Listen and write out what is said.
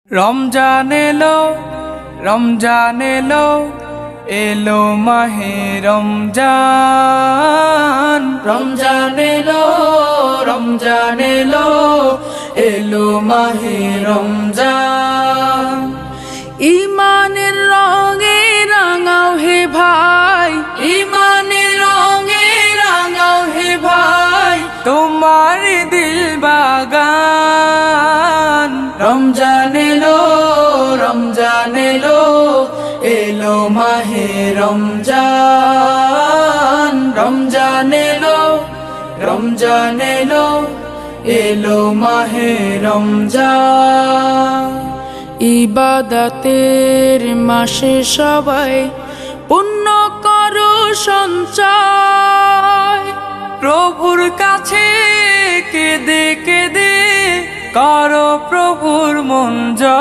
রমজান এলো, রমজান এলো, এলো মাহে রমজান। রমজান এলো, রমজান এলো, এলো মাহে রমজান। ইমানের রঙে রাঙাও হে ভাই, ইমানের রঙে রাঙাও হে ভাই, তোমার দিল বাগান। রমজান এলো, রমজান এলো, এলো মাহে রমজান। রমজান এলো, রমজান এলো, এলো মাহে রমজান। ইবাদতের মাসে সবাই পুণ্য করো সঞ্চয়, প্রভুর কাছে কেঁদে কেঁদে করো প্রভুর মন জয়।